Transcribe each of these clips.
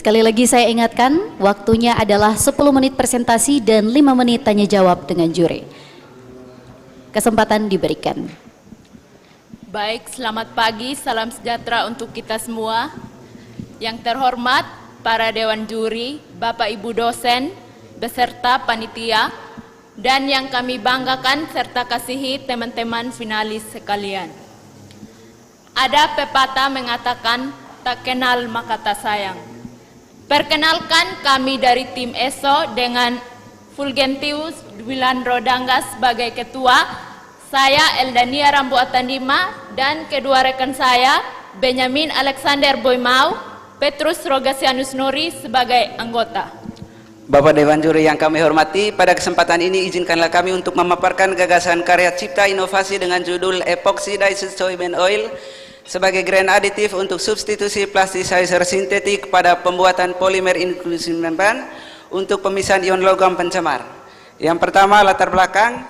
Sekali lagi saya ingatkan, waktunya adalah 10 menit presentasi dan 5 menit tanya jawab dengan juri. Kesempatan diberikan. Baik, selamat pagi, salam sejahtera untuk kita semua. Yang terhormat, para Dewan Juri, Bapak Ibu dosen, beserta panitia, dan yang kami banggakan serta kasihi teman-teman finalis sekalian. Ada pepatah mengatakan, tak kenal maka tak sayang. Perkenalkan kami dari tim ESO dengan Fulgentius Dwilandro Dangga sebagai ketua, saya Eldania Rambu Atandima, dan kedua rekan saya, Benyamin Alexander Boymau, Petrus Rogasianus Nuri sebagai anggota. Bapak Dewan Juri yang kami hormati, pada kesempatan ini izinkanlah kami untuk memaparkan gagasan karya cipta inovasi dengan judul Epoxy Diced Soybean Oil sebagai grain aditif untuk substitusi plasticizer sintetik pada pembuatan polimer inclusion membran untuk pemisahan ion logam pencemar. Yang pertama, latar belakang.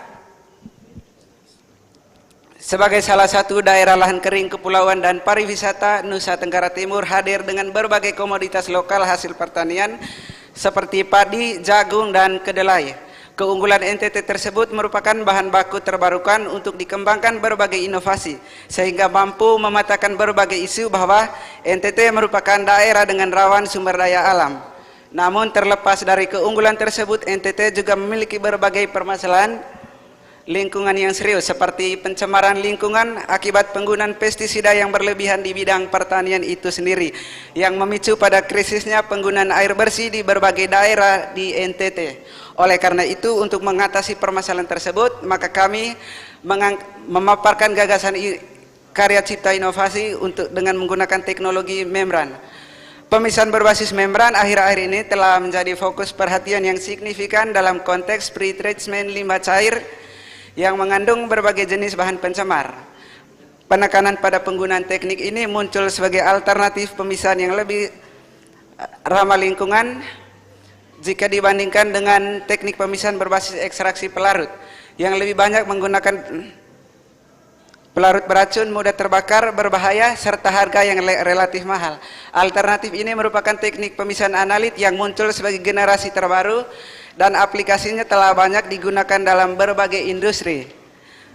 Sebagai salah satu daerah lahan kering kepulauan dan pariwisata, Nusa Tenggara Timur hadir dengan berbagai komoditas lokal hasil pertanian seperti padi, jagung, dan kedelai. Keunggulan NTT tersebut merupakan bahan baku terbarukan untuk dikembangkan berbagai inovasi, sehingga mampu mematakan berbagai isu bahwa NTT merupakan daerah dengan rawan sumber daya alam. Namun terlepas dari keunggulan tersebut, NTT juga memiliki berbagai permasalahan lingkungan yang serius seperti pencemaran lingkungan akibat penggunaan pestisida yang berlebihan di bidang pertanian itu sendiri, yang memicu pada krisisnya penggunaan air bersih di berbagai daerah di NTT. Oleh karena itu, untuk mengatasi permasalahan tersebut, maka kami memaparkan gagasan karya cipta inovasi dengan menggunakan teknologi membran. Pemisahan berbasis membran akhir-akhir ini telah menjadi fokus perhatian yang signifikan dalam konteks pre-treatment limbah cair yang mengandung berbagai jenis bahan pencemar. Penekanan pada penggunaan teknik ini muncul sebagai alternatif pemisahan yang lebih ramah lingkungan jika dibandingkan dengan teknik pemisahan berbasis ekstraksi pelarut yang lebih banyak menggunakan pelarut beracun, mudah terbakar, berbahaya, serta harga yang relatif mahal. Alternatif ini merupakan teknik pemisahan analit yang muncul sebagai generasi terbaru dan aplikasinya telah banyak digunakan dalam berbagai industri.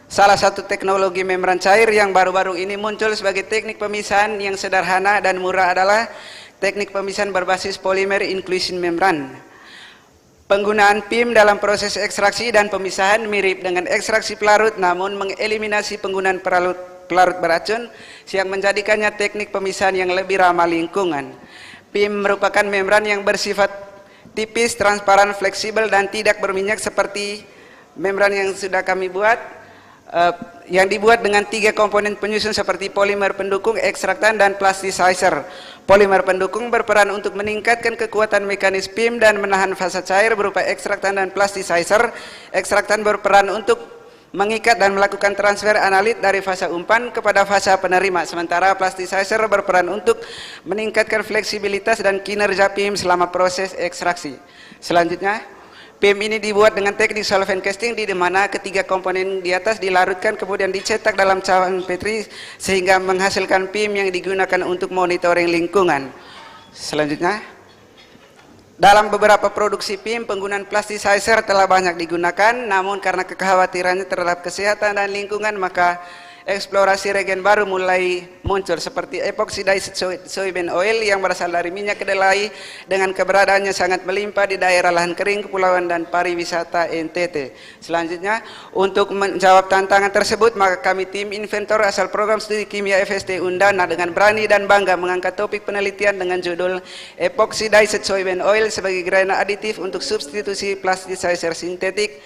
Salah satu teknologi membran cair yang baru-baru ini muncul sebagai teknik pemisahan yang sederhana dan murah adalah teknik pemisahan berbasis polimer inclusion membran. Penggunaan PIM dalam proses ekstraksi dan pemisahan mirip dengan ekstraksi pelarut, namun mengeliminasi penggunaan pelarut beracun yang menjadikannya teknik pemisahan yang lebih ramah lingkungan. PIM merupakan membran yang bersifat tipis, transparan, fleksibel, dan tidak berminyak seperti membran yang sudah kami buat, yang dibuat dengan 3 komponen penyusun seperti polimer pendukung, ekstraktan, dan plasticizer. Polimer pendukung berperan untuk meningkatkan kekuatan mekanis PIM dan menahan fasa cair berupa ekstraktan dan plasticizer. Ekstraktan berperan untuk mengikat dan melakukan transfer analit dari fasa umpan kepada fasa penerima, sementara plasticizer berperan untuk meningkatkan fleksibilitas dan kinerja PIM selama proses ekstraksi. Selanjutnya, PIM ini dibuat dengan teknik solvent casting, di mana ketiga komponen di atas dilarutkan kemudian dicetak dalam cawan petri sehingga menghasilkan PIM yang digunakan untuk monitoring lingkungan. Selanjutnya, dalam beberapa produksi PIM, penggunaan plasticizer telah banyak digunakan, namun karena kekhawatirannya terhadap kesehatan dan lingkungan, maka eksplorasi regen baru mulai muncul seperti epoxy diced soybean oil yang berasal dari minyak kedelai dengan keberadaannya sangat melimpah di daerah lahan kering kepulauan dan pariwisata NTT. Selanjutnya, untuk menjawab tantangan tersebut, maka kami tim inventor asal program studi kimia FST Undana dengan berani dan bangga mengangkat topik penelitian dengan judul epoxy diced soybean oil sebagai grain aditif untuk substitusi plasticizer sintetik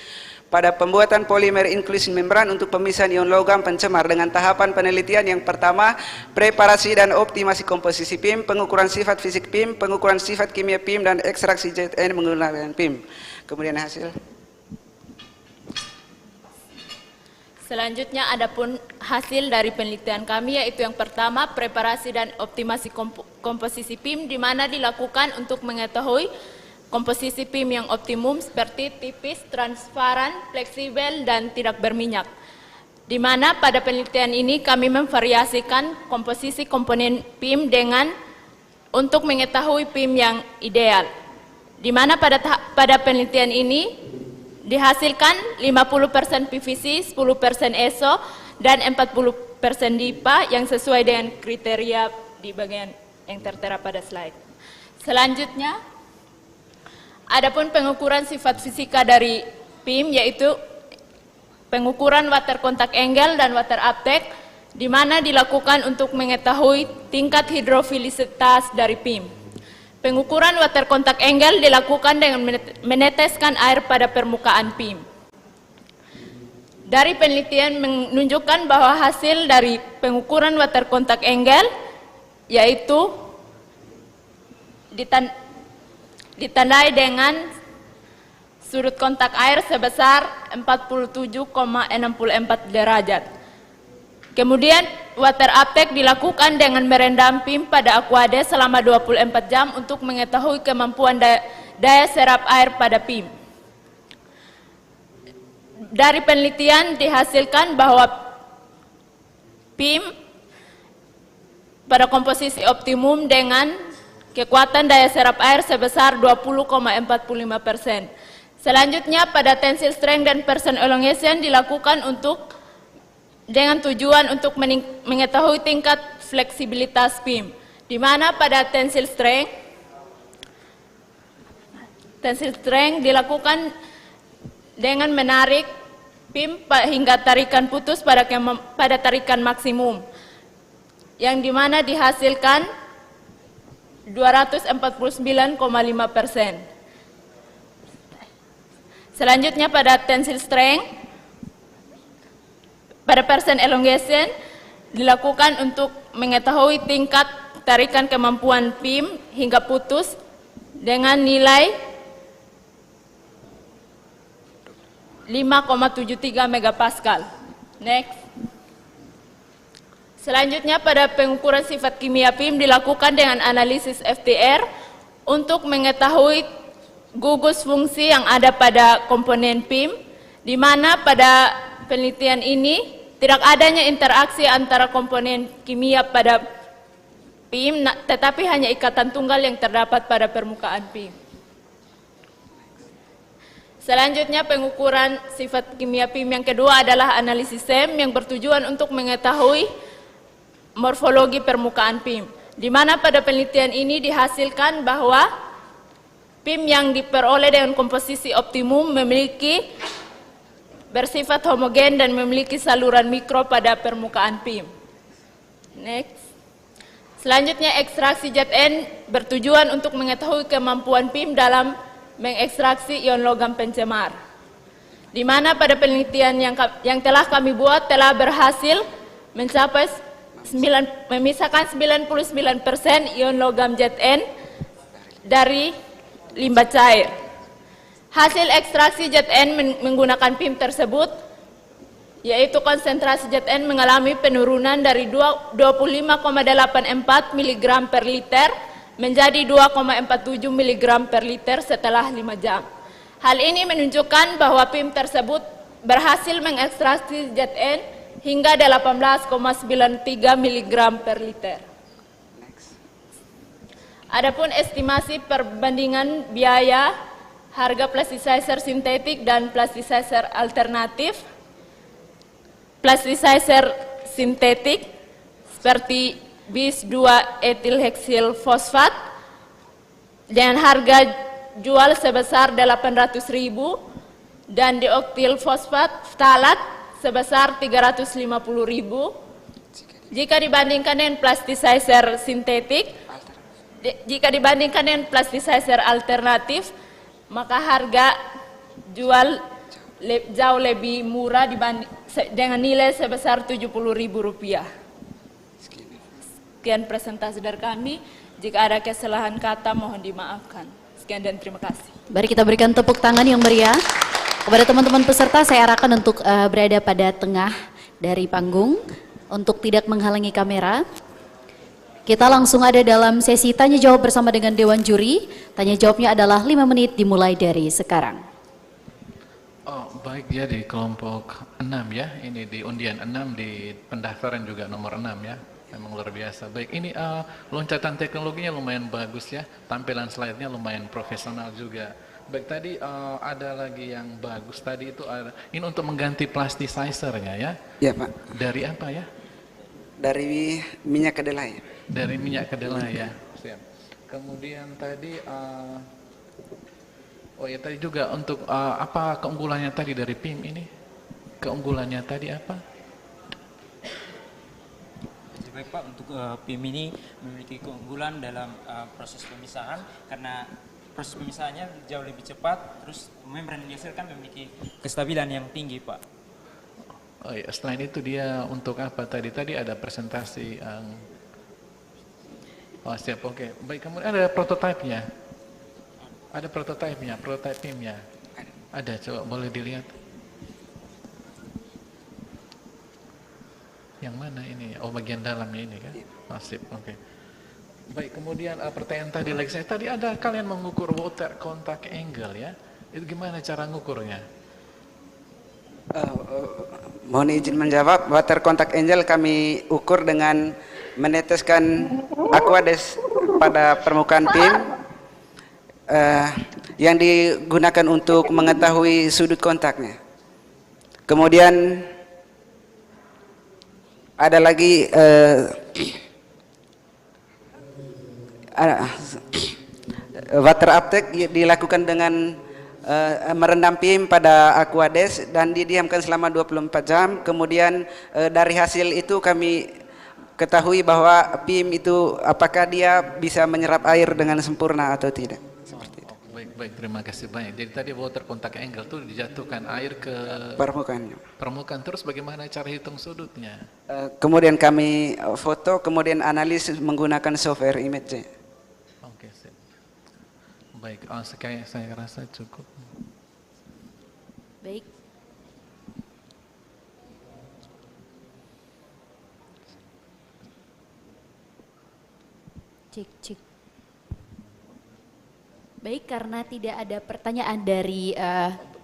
pada pembuatan polimer inclusion membran untuk pemisahan ion logam pencemar dengan tahapan penelitian yang pertama, preparasi dan optimasi komposisi PIM, pengukuran sifat fisik PIM, pengukuran sifat kimia PIM, dan ekstraksi ZN menggunakan PIM. Kemudian hasil. Selanjutnya adapun hasil dari penelitian kami, yaitu yang pertama, preparasi dan optimasi komposisi PIM, di mana dilakukan untuk mengetahui komposisi PIM yang optimum seperti tipis, transparan, fleksibel, dan tidak berminyak. Di mana pada penelitian ini kami memvariasikan komposisi komponen PIM dengan untuk mengetahui PIM yang ideal. Di mana pada penelitian ini dihasilkan 50% PVC, 10% ESO, dan 40% DIPA yang sesuai dengan kriteria di bagian yang tertera pada slide. Selanjutnya, adapun pengukuran sifat fisika dari PIM yaitu pengukuran water contact angle dan water uptake, di mana dilakukan untuk mengetahui tingkat hidrofilisitas dari PIM. Pengukuran water contact angle dilakukan dengan meneteskan air pada permukaan PIM. Dari penelitian menunjukkan bahwa hasil dari pengukuran water contact angle yaitu ditandai dengan sudut kontak air sebesar 47,64 derajat. Kemudian water uptake dilakukan dengan merendam PIM pada aquade selama 24 jam untuk mengetahui kemampuan daya serap air pada PIM. Dari penelitian dihasilkan bahwa PIM pada komposisi optimum dengan kekuatan daya serap air sebesar 20,45%. Selanjutnya pada tensile strength dan person elongation dilakukan dengan tujuan untuk mengetahui tingkat fleksibilitas PIM, di mana pada tensile strength dilakukan dengan menarik PIM hingga tarikan putus pada tarikan maksimum, yang di mana dihasilkan 249,5%. Selanjutnya pada tensile strength, pada person elongation dilakukan untuk mengetahui tingkat tarikan kemampuan PIM hingga putus dengan nilai 5,73 megapascal. Next. Selanjutnya pada pengukuran sifat kimia PIM dilakukan dengan analisis FTR untuk mengetahui gugus fungsi yang ada pada komponen PIM, di mana pada penelitian ini tidak adanya interaksi antara komponen kimia pada PIM, tetapi hanya ikatan tunggal yang terdapat pada permukaan PIM. Selanjutnya pengukuran sifat kimia PIM yang kedua adalah analisis SEM yang bertujuan untuk mengetahui morfologi permukaan PIM, di mana pada penelitian ini dihasilkan bahwa PIM yang diperoleh dengan komposisi optimum memiliki bersifat homogen dan memiliki saluran mikro pada permukaan PIM. Next. Selanjutnya ekstraksi zat N bertujuan untuk mengetahui kemampuan PIM dalam mengekstraksi ion logam pencemar, di mana pada penelitian yang telah kami buat telah berhasil mencapai memisahkan 99% ion logam zat N dari limbah cair. Hasil ekstraksi zat N menggunakan PIM tersebut yaitu konsentrasi zat N mengalami penurunan dari 25,84 mg per liter menjadi 2,47 mg per liter setelah 5 jam. Hal ini menunjukkan bahwa PIM tersebut berhasil mengekstraksi zat N hingga 18,93 mg per liter. Adapun estimasi perbandingan biaya harga plasticizer sintetik dan plasticizer alternatif. Plasticizer sintetik seperti bis 2 etilheksil fosfat dengan harga jual sebesar 800.000 dan dioktil fosfat ftalat sebesar 350.000. Jika dibandingkan dengan plasticizer sintetik, plasticizer alternatif, maka harga jual jauh lebih murah dengan nilai sebesar Rp70.000. Sekian presentasi dari kami. Jika ada kesalahan kata mohon dimaafkan. Sekian dan terima kasih. Mari kita berikan tepuk tangan yang meriah kepada teman-teman peserta. Saya arahkan untuk berada pada tengah dari panggung untuk tidak menghalangi kamera. Kita langsung ada dalam sesi tanya jawab bersama dengan Dewan Juri. Tanya jawabnya adalah 5 menit dimulai dari sekarang. Oh, baik ya, di kelompok 6 ya. Ini di undian 6, di pendaftaran juga nomor 6 ya. Memang luar biasa. Baik, ini loncatan teknologinya lumayan bagus ya. Tampilan slide-nya lumayan profesional juga. Baik, tadi ada lagi yang bagus. Tadi itu ada, ini untuk mengganti plasticizer-nya ya? Ya Pak, Dari apa ya? dari minyak kedelai. Dari minyak kedelai ya. Siap. Kemudian tadi, oh ya tadi juga untuk apa keunggulannya tadi dari PIM ini? Keunggulannya tadi apa? Baik Pak, untuk PIM ini memiliki keunggulan dalam proses pemisahan karena proses pemisahannya jauh lebih cepat, terus membran yang dihasilkan memiliki kestabilan yang tinggi Pak. Oh ya, selain itu dia untuk apa tadi? Tadi ada presentasi oh siap, oke. Baik, kemudian ada prototipenya. Ada prototipenya, prototipe PIM-nya. Ada, coba boleh dilihat. Yang mana ini? Oh, bagian dalamnya ini kan? Oh, sip, oke. Baik, kemudian pertanyaan tadi lagi saya. Tadi ada kalian mengukur water contact angle ya? Itu gimana cara ngukurnya? Mohon izin menjawab, water contact angle kami ukur dengan meneteskan aquades pada permukaan PIM yang digunakan untuk mengetahui sudut kontaknya. Kemudian ada lagi water uptake dilakukan dengan merendam PIM pada aquades dan didiamkan selama 24 jam. Kemudian dari hasil itu kami ketahui bahwa PIM itu apakah dia bisa menyerap air dengan sempurna atau tidak. Seperti itu. Baik, terima kasih banyak. Jadi tadi water contact angle itu dijatuhkan air ke permukaan. Terus bagaimana cara hitung sudutnya? Kemudian kami foto, kemudian analisis menggunakan software image. Oke, sip. Baik, saya rasa cukup. Baik. Cek. Baik, karena tidak ada pertanyaan dari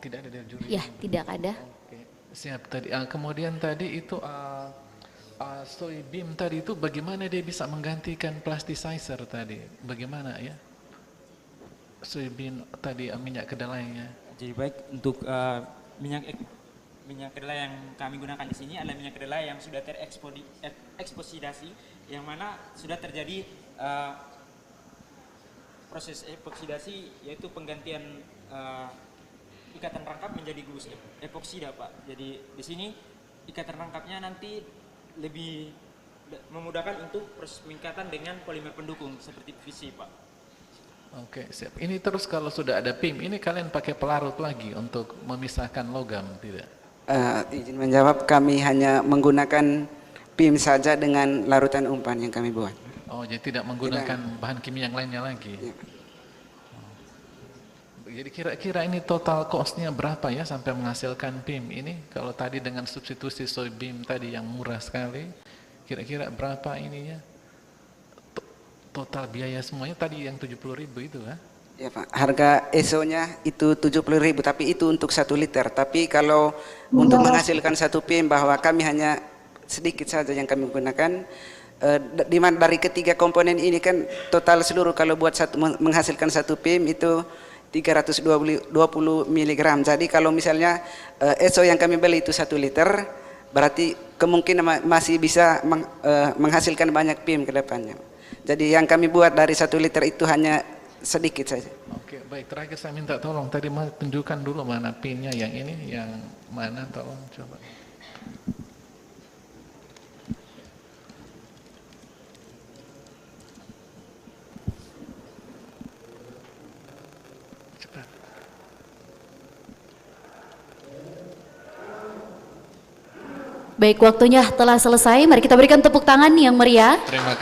Tidak ada dari juri. ya, tidak ada. Oke, siap tadi. Kemudian tadi itu soybean tadi itu bagaimana dia bisa menggantikan plasticizer tadi? Bagaimana ya? Soybean tadi minyak kedelainya. Jadi baik untuk minyak kedelai yang kami gunakan di sini adalah minyak kedelai yang sudah tereksplosidasi, yang mana sudah terjadi proses epoksidasi, yaitu penggantian ikatan rangkap menjadi glus epoksida Pak. Jadi di sini ikatan rangkapnya nanti lebih memudahkan untuk proses peningkatan dengan polimer pendukung seperti PVC Pak. Oke, siap. Ini terus kalau sudah ada PIM, ini kalian pakai pelarut lagi untuk memisahkan logam, tidak? Izin menjawab, kami hanya menggunakan PIM saja dengan larutan umpan yang kami buat. Oh, jadi tidak menggunakan bahan kimia yang lainnya lagi? Ya. Jadi kira-kira ini total cost-nya berapa ya sampai menghasilkan PIM ini? Kalau tadi dengan substitusi soybean tadi yang murah sekali, kira-kira berapa ininya? Total biaya semuanya tadi yang 70.000 itu kan? Ya Pak, harga ESO-nya itu 70.000, tapi itu untuk 1 liter. Tapi kalau untuk menghasilkan 1 PIM, bahwa kami hanya sedikit saja yang kami gunakan, dari ketiga komponen ini kan total seluruh kalau buat menghasilkan 1 PIM itu 320 mg. Jadi kalau misalnya ESO yang kami beli itu 1 liter, berarti kemungkinan masih bisa menghasilkan banyak PIM ke depannya. Jadi yang kami buat dari 1 liter itu hanya sedikit saja. Oke, baik. Terakhir saya minta tolong tadi tunjukkan dulu mana pinnya yang ini, yang mana, tolong coba. Cepat. Baik, waktunya telah selesai. Mari kita berikan tepuk tangan yang meriah. Terima kasih.